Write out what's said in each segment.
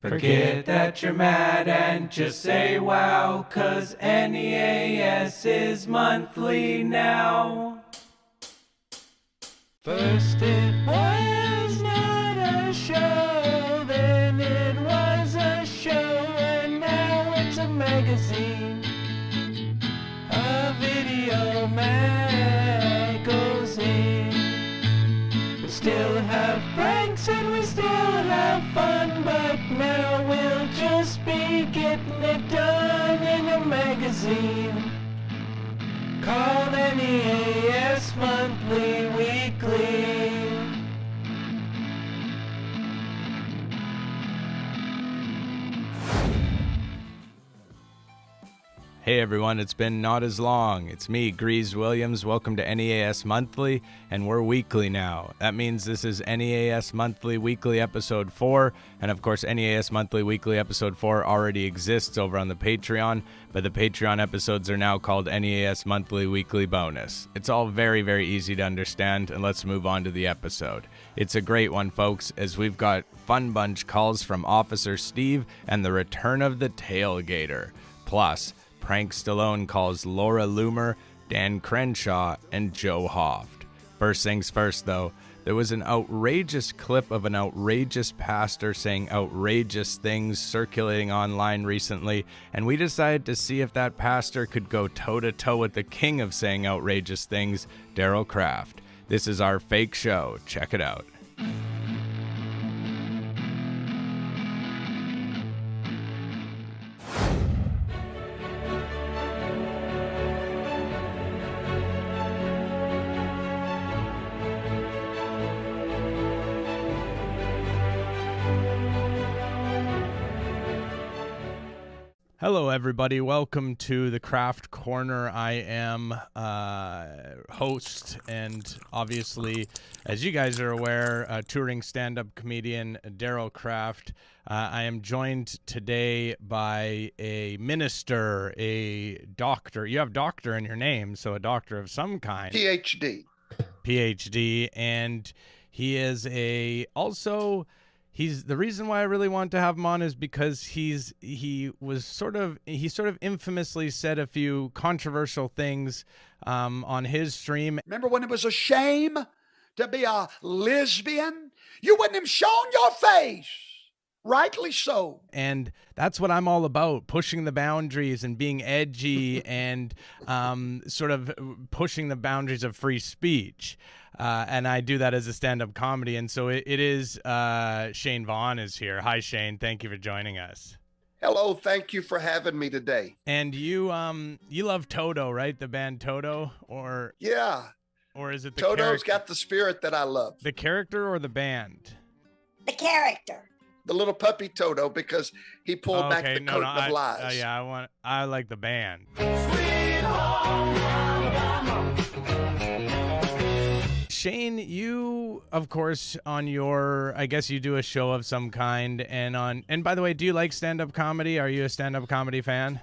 Forget that you're mad and just say wow, 'cause NEAS is monthly now. First it was not a show, then it was a show, and now it's a magazine, a video magazine. We still have pranks and we still have fun, but now we'll just be getting it done in a magazine called NEAS Monthly Weekly. Hey everyone, it's been not as long. It's me, Grease Williams. Welcome to NEAS Monthly, and we're weekly now. That means this is NEAS Monthly Weekly Episode 4, and of course NEAS Monthly Weekly Episode 4 already exists over on the Patreon, but the Patreon episodes are now called NEAS Monthly Weekly Bonus. It's all very, very easy to understand, and let's move on to the episode. It's a great one, folks, as we've got fun bunch calls from Officer Steve and the return of the Tailgater. Plus, Prank Stallone calls Laura Loomer, Dan Crenshaw, and Joe Hoft. First things first, though, there was an outrageous clip of an outrageous pastor saying outrageous things circulating online recently, and we decided to see if that pastor could go toe-to-toe with the king of saying outrageous things, Daryl Kraft. This is our fake show. Check it out. Hello, everybody. Welcome to the Craft Corner. I am host and obviously, as you guys are aware, touring stand-up comedian Daryl Kraft. I am joined today by a minister, a doctor. You have doctor in your name, so a doctor of some kind. PhD, and he is He's the reason why I really want to have him on is because he sort of infamously said a few controversial things on his stream. Remember when it was a shame to be a lesbian? You wouldn't have shown your face. Rightly so. And that's what I'm all about, pushing the boundaries and being edgy and sort of pushing the boundaries of free speech. And I do that as a stand-up comedy. And so it is Shane Vaughn is here. Hi, Shane. Thank you for joining us. Hello. Thank you for having me today. And you love Toto, right? The band Toto? Yeah. Or is it the Toto's got the spirit that I love. The character or the band? The character. The little puppy Toto, because he pulled back the curtain of lies. I like the band. Shane, you, of course, I guess you do a show of some kind, and by the way, do you like stand-up comedy? Are you a stand-up comedy fan?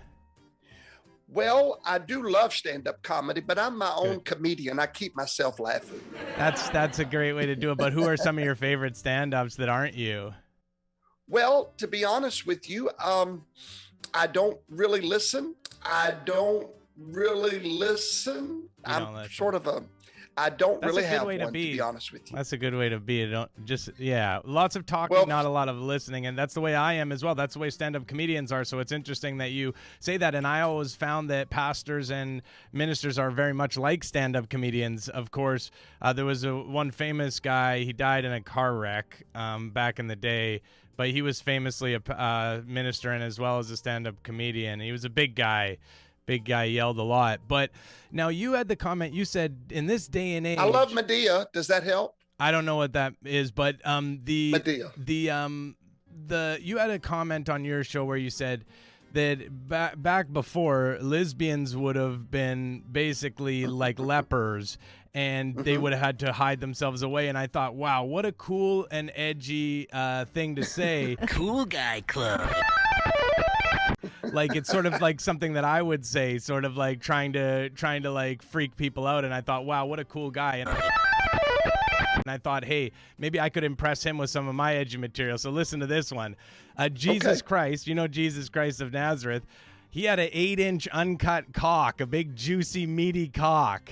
Well, I do love stand-up comedy, but I'm my own comedian. I keep myself laughing. That's a great way to do it, but who are some of your favorite stand-ups that aren't you? Well, to be honest with you, I don't really listen. I don't really have one, to be honest with you. That's a good way to be. Lots of talking, not a lot of listening, and that's the way I am as well. That's the way stand-up comedians are, so it's interesting that you say that, and I always found that pastors and ministers are very much like stand-up comedians. Of course, there was one famous guy, he died in a car wreck back in the day, but he was famously a minister and as well as a stand-up comedian. He was a big guy. Big guy, yelled a lot. But now you had the comment, you said in this day and age. I love Medea. Does that help? I don't know what that is, but Medea. You had a comment on your show where you said that back before, lesbians would have been basically like lepers and they would have had to hide themselves away. And I thought, wow, what a cool and edgy thing to say. Cool guy club. Like, it's sort of like something that I would say, sort of like trying to like freak people out. And I thought, wow, what a cool guy. And And I thought, hey, maybe I could impress him with some of my edgy material. So listen to this one. Jesus Christ, you know Jesus Christ of Nazareth, he had an 8-inch uncut cock, a big, juicy, meaty cock.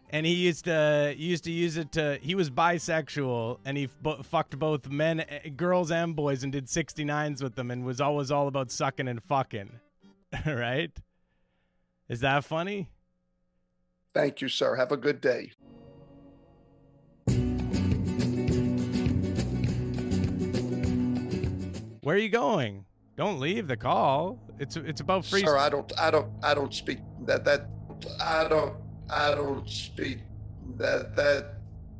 And he used to use it to, he was bisexual, and he fucked both men, girls and boys, and did 69s with them, and was always all about sucking and fucking. Right? Is that funny? Thank you, sir. Have a good day. Where are you going? Don't leave the call. It's about free. Sir, I don't speak I don't speak that.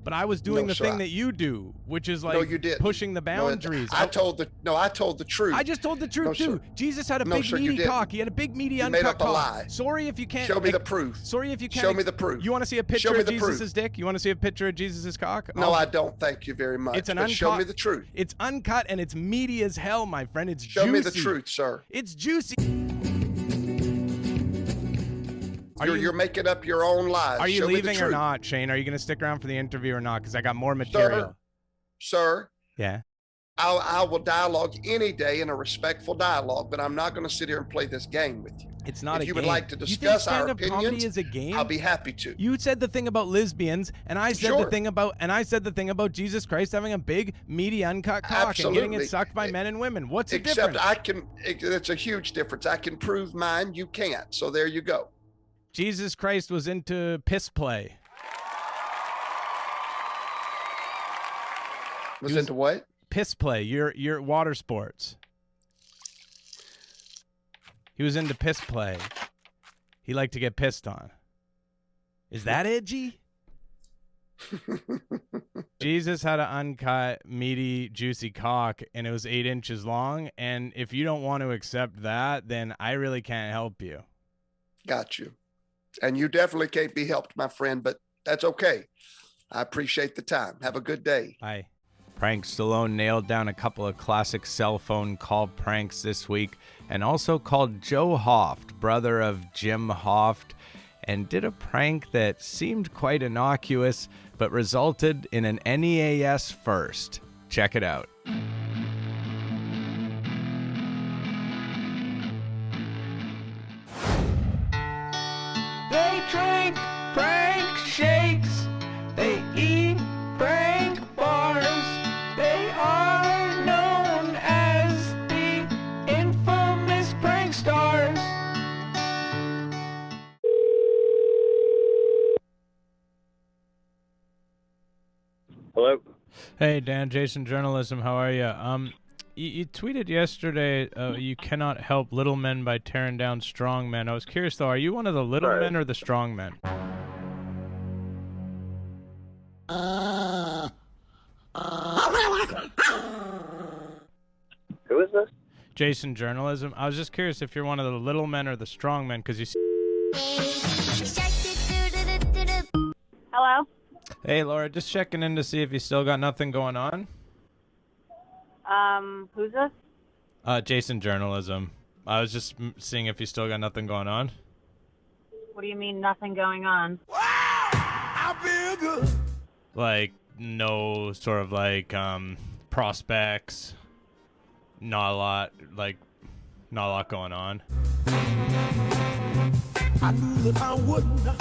But I was doing No, the sir, thing that you do, which is like No, you didn't. pushing the boundaries. I told the truth. I just told the truth No, too. sir. Jesus had a No, big sir, you meaty didn't. cock. He had a big meaty You uncut made up a cock. lie. Sorry if you can't. Show me the proof. Sorry if you can't. Show me the proof. You want to see a picture Show me of the Jesus' proof. dick? You want to see a picture of Jesus' cock? No, I don't. Thank you very much. It's an But uncut. show me the truth. It's uncut and it's meaty as hell, my friend. It's Show juicy. me the truth, sir. It's juicy. You're making up your own lies. Are you Show me the leaving or truth. not, Shane? Are you going to stick around for the interview or not? Because I got more material. Sir, Yeah. I will dialogue any day in a respectful dialogue, but I'm not going to sit here and play this game with you. It's not If a you game. would like to You think discuss our stand-up comedy opinions, is a game? I'll be happy to. You said the thing about lesbians, and I said Sure. the thing about Jesus Christ having a big, meaty, uncut cock and getting it Absolutely. sucked by men and women. What's the Except difference? it's a huge difference. I can prove mine, you can't. So there you go. Jesus Christ was into piss play. Was into what? Piss play. Your water sports. He was into piss play. He liked to get pissed on. Is that edgy? Jesus had an uncut, meaty, juicy cock, and it was 8 inches long. And if you don't want to accept that, then I really can't help you. Got you. And you definitely can't be helped, my friend, but that's okay. I appreciate the time. Have a good day. Bye. Prank Stallone nailed down a couple of classic cell phone call pranks this week, and also called Joe Hoft, brother of Jim Hoft, and did a prank that seemed quite innocuous, but resulted in an NEAS first. Check it out. They drink prank shakes. They eat prank bars. They are known as the infamous prank stars. Hello. Hey, Dan, Jason Journalism. How are you? You tweeted yesterday you cannot help little men by tearing down strong men. I was curious, though, are you one of the little men or the strong men? Who is this? Jason Journalism. I was just curious if you're one of the little men or the strong men, because you Hello? Hey, Laura, just checking in to see if you still got nothing going on. Who's this? Jason Journalism. I was just seeing if you still got nothing going on. What do you mean nothing going on? Like, no sort of like prospects. Not a lot going on. I knew that I would not.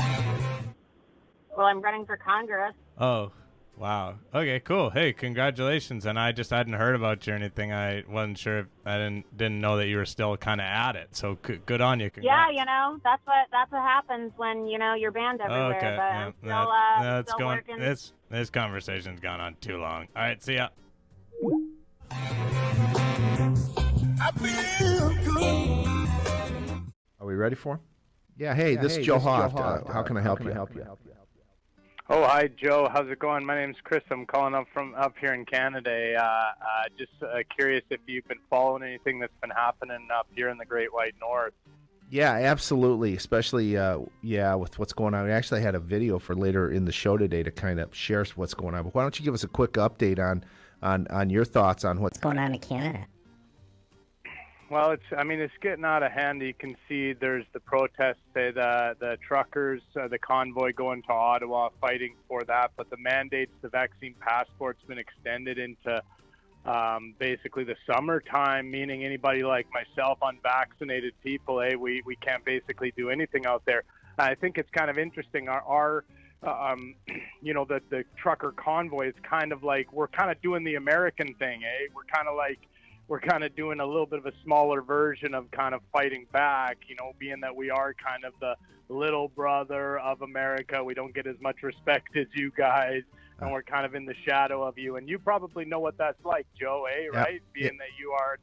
Well, I'm running for Congress. Oh, wow. Okay, cool. Hey, congratulations. And I just hadn't heard about you or anything. I wasn't sure if I didn't know that you were still kind of at it. So good on you. Congrats. Yeah, that's what happens when you're banned everywhere. Okay. But Yeah, I'm still, that's still going. working. This conversation's gone on too long. All right, see ya. I feel good. Are we ready for him? Yeah, hey, this is Joe Hoft. How can I help you? Oh, hi, Joe. How's it going? My name's Chris. I'm calling up from up here in Canada. Just curious if you've been following anything that's been happening up here in the Great White North. Yeah, absolutely. Especially, with what's going on. We actually had a video for later in the show today to kind of share what's going on. But why don't you give us a quick update on your thoughts on what's going on in Canada? Well, it's getting out of hand. You can see there's the protests, say the truckers, the convoy going to Ottawa fighting for that. But the mandates, the vaccine passport's been extended into basically the summertime, meaning anybody like myself, unvaccinated people, we can't basically do anything out there. I think it's kind of interesting. Our the trucker convoy is kind of like, we're kind of doing the American thing, We're kind of doing a little bit of a smaller version of kind of fighting back, being that we are kind of the little brother of America. We don't get as much respect as you guys, and we're kind of in the shadow of you. And you probably know what that's like, Joe, right? Being that you are,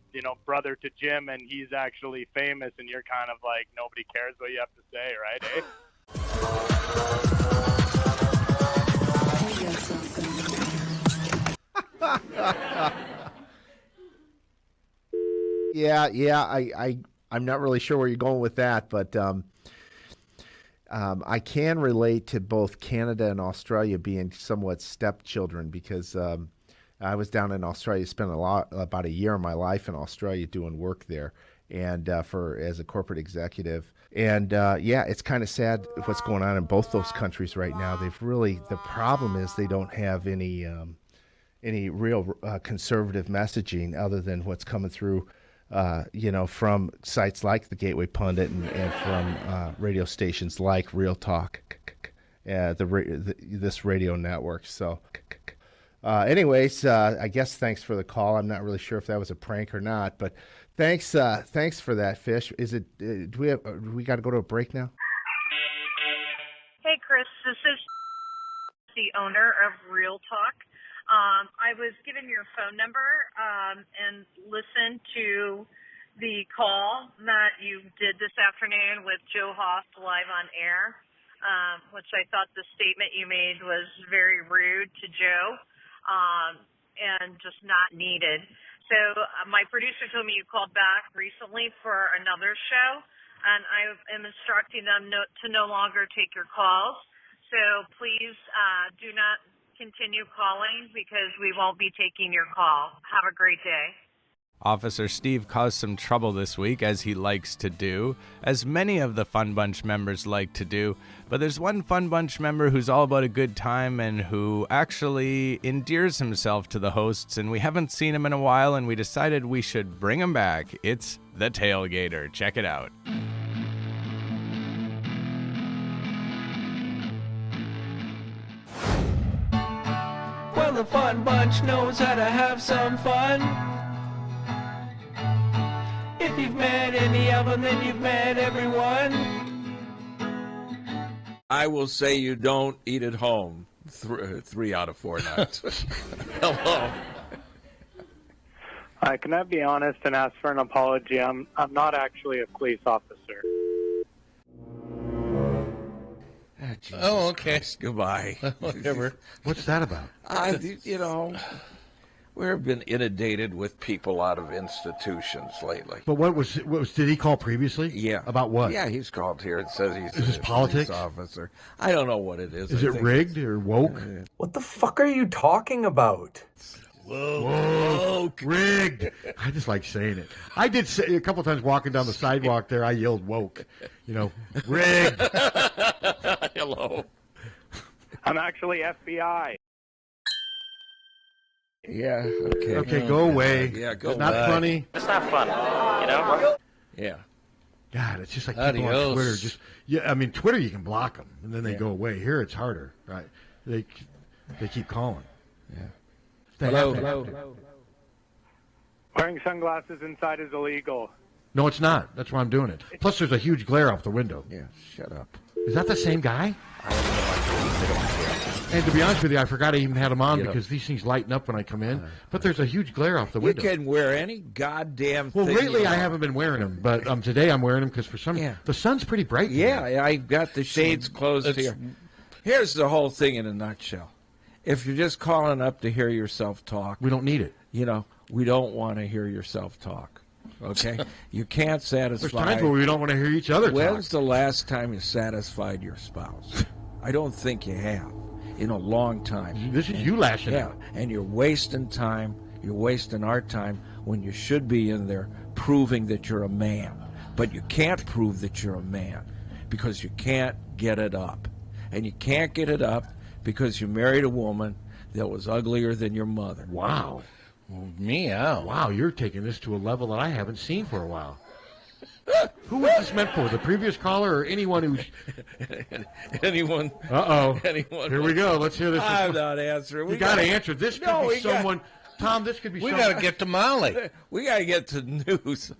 brother to Jim, and he's actually famous, and you're kind of like, nobody cares what you have to say, right, I'm not really sure where you're going with that, but I can relate to both Canada and Australia being somewhat stepchildren, because I was down in Australia, spent about a year of my life in Australia doing work there, and as a corporate executive. And it's kind of sad what's going on in both those countries right now. The problem is they don't have any real conservative messaging other than what's coming through from sites like the Gateway Pundit and from radio stations like Real Talk, this radio network. So, anyways, I guess thanks for the call. I'm not really sure if that was a prank or not, but thanks for that, Fish. Is it? Do we got to go to a break now? Hey, Chris. This is the owner of Real Talk. I was given your phone number and listened to the call that you did this afternoon with Joe Hoft live on air, which I thought the statement you made was very rude to Joe and just not needed. So my producer told me you called back recently for another show, and I am instructing them to no longer take your calls. So please do not continue calling, because we won't be taking your call. Have a great day. Officer Steve caused some trouble this week, as he likes to do, as many of the Fun Bunch members like to do, but there's one Fun Bunch member who's all about a good time and who actually endears himself to the hosts, and we haven't seen him in a while, and we decided we should bring him back. It's the Tailgater. Check it out. Well, the Fun Bunch knows how to have some fun. If you've met any of them, then you've met everyone. I will say you don't eat at home 3 out of 4 nights. Hello. Can I be honest and ask for an apology? I'm not actually a police officer. Oh, okay. Christ, goodbye. Whatever. What's that about? We've been inundated with people out of institutions lately. But what was? Did he call previously? Yeah. About what? Yeah, he's called here and says he's Is this politics? police officer. I don't know what it is. Is it rigged or woke? What the fuck are you talking about? Woke. Rigged. I just like saying it. I did say a couple times walking down the sidewalk there, I yelled woke. Rigged. Hello. I'm actually FBI. Yeah, okay. Okay, go away. Yeah, go It's away. not funny. It's not fun, Yeah. God, it's just like people on Twitter. Twitter you can block them, and then they go away. Here it's harder, right? They keep calling. Yeah. Hello. Wearing sunglasses inside is illegal. No, it's not. That's why I'm doing it. Plus, there's a huge glare out the window. Yeah, shut up. Is that the same guy? I have no idea. They don't care. And to be honest with you, I forgot I even had them on because these things lighten up when I come in. But there's a huge glare off the window. You can wear any goddamn thing. Well, lately I haven't been wearing them, but today I'm wearing them because for some reason the sun's pretty bright. Yeah, I got the shades closed here. Here's the whole thing in a nutshell. If you're just calling up to hear yourself talk, we don't need it. We don't want to hear yourself talk. Okay? You can't satisfy. There's times where we don't want to hear each other talk. When's the last time you satisfied your spouse? I don't think you have in a long time. This is you lashing out. And you're wasting time. You're wasting our time when you should be in there proving that you're a man. But you can't prove that you're a man because you can't get it up. And you can't get it up because you married a woman that was uglier than your mother. Wow. Meow. Wow, you're taking this to a level that I haven't seen for a while. Who was this meant for? The previous caller or anyone who's... Anyone. Uh-oh. Anyone. Here we go. Let's hear this. I'm not answering. You got to answer. This could be someone... Tom, this could be We someone... got to get to Molly. We got to get to news.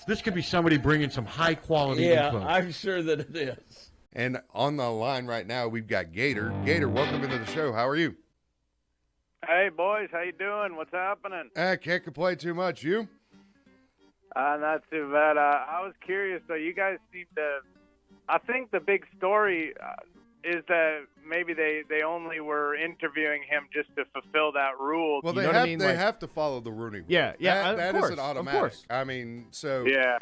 This could be somebody bringing some high-quality Yeah, info. I'm sure that it is. And on the line right now, we've got Gator. Gator, welcome into the show. How are you? Hey, boys. How you doing? What's happening? Can't complain too much. You? Not too bad. I was curious, though. You guys seem to... I think the big story is that maybe they only were interviewing him just to fulfill that rule. Well, You they know have what I mean? they Like- have to follow the Rooney Rule. Yeah, yeah, That of isn't course, of automatic. course. I mean, so Yeah,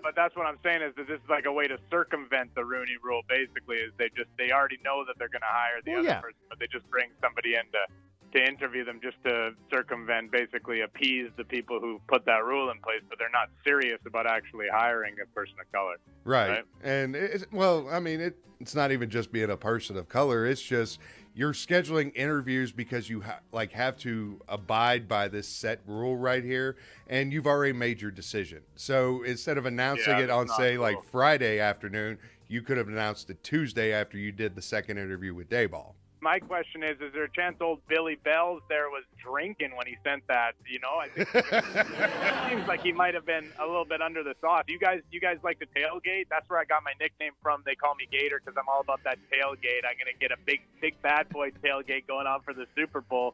but that's what I'm saying is that this is like a way to circumvent the Rooney Rule. Basically, is they already know that they're going to hire the other person, but they just bring somebody in to interview them just to circumvent, basically appease the people who put that rule in place. But they're not serious about actually hiring a person of color. Right. And it's not even just being a person of color. It's just you're scheduling interviews because you have to abide by this set rule right here, and you've already made your decision. So instead of announcing it on, say, like Friday afternoon, you could have announced it Tuesday after you did the second interview with Dayball. My question is there a chance old Billy Bells there was drinking when he sent that? You know, I think it seems like he might have been a little bit under the sauce. You guys like to tailgate? That's where I got my nickname from. They call me Gator because I'm all about that tailgate. I'm going to get a big bad boy tailgate going on for the Super Bowl.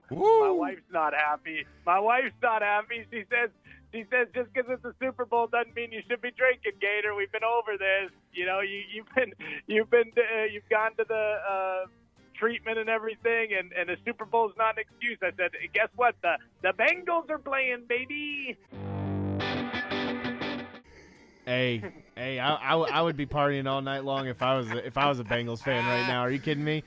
Woo. My wife's not happy. She says just because it's a Super Bowl doesn't mean you should be drinking, Gator. We've been over this. You know, you've gone to the treatment and everything, and the Super Bowl is not an excuse. I said, guess what? The Bengals are playing, baby. Hey, I would be partying all night long if I was a Bengals fan right now. Are you kidding me?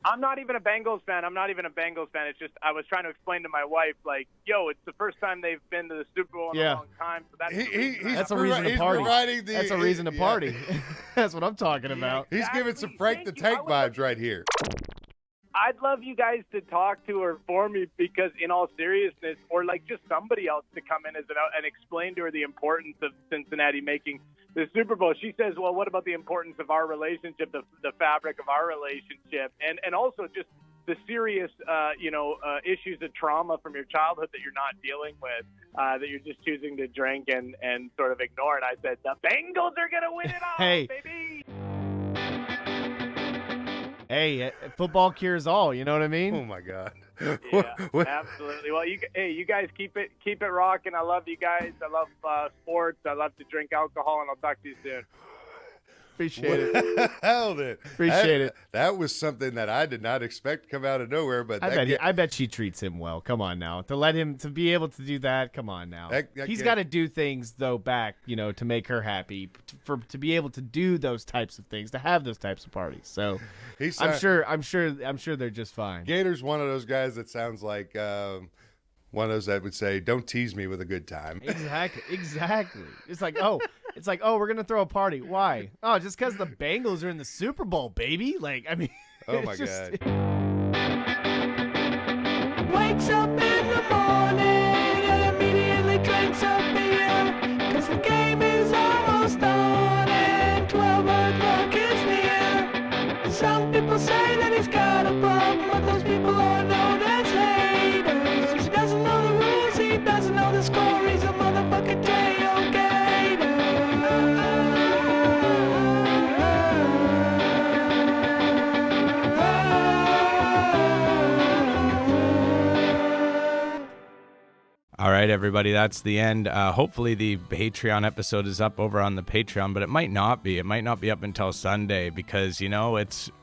I'm not even a Bengals fan. It's just I was trying to explain to my wife, like, yo, it's the first time they've been to the Super Bowl in a long time. So that's a reason to party. That's a reason to party. That's what I'm talking about. He's giving some Frank the Tank vibes right here. I'd love you guys to talk to her for me because, in all seriousness, or like just somebody else to come in and explain to her the importance of Cincinnati making the Super Bowl. She says, well, what about the importance of our relationship, the fabric of our relationship, and also just the serious, issues of trauma from your childhood that you're not dealing with, that you're just choosing to drink and sort of ignore. And I said, the Bengals are going to win it all, baby. Hey, football cures all. You know what I mean? Oh my God. Yeah, absolutely. Well, you guys keep it rocking. I love you guys. I love sports. I love to drink alcohol, and I'll talk to you soon. Appreciate it. Held it. Appreciate it. That was something that I did not expect to come out of nowhere. But I bet she treats him well. Come on now, to be able to do that. Come on now. He's got to do things though back, to make her happy, to be able to do those types of things, to have those types of parties. So I'm sure they're just fine. Gator's one of those guys that sounds like one of those that would say, "Don't tease me with a good time." Exactly. It's like, we're gonna throw a party. Why? Oh, just because the Bengals are in the Super Bowl, baby. Like, I mean, oh my God. Wakes up in the morning and immediately drinks a beer, 'cause the game is almost done and 12 o'clock is near. Some people say that he's got a problem, but those people are known as haters. He doesn't know the rules, he doesn't know the score, he's a motherfucking tailgater. All right, everybody, that's the end. Hopefully the Patreon episode is up over on the Patreon, but it might not be. It might not be up until Sunday because,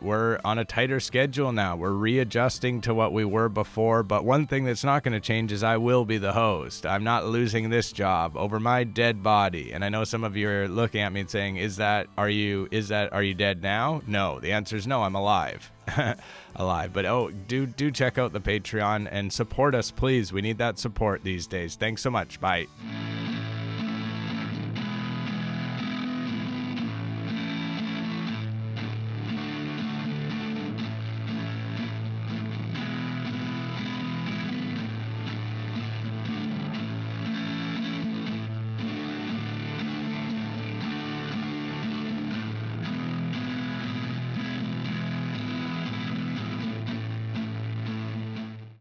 we're on a tighter schedule now. We're readjusting to what we were before, but one thing that's not going to change is I will be the host. I'm not losing this job over my dead body. And I know some of you are looking at me and saying, are you dead now? No, the answer is no, I'm alive. alive. But do check out the Patreon and support us, please. We need that support these days. Thanks so much. Bye.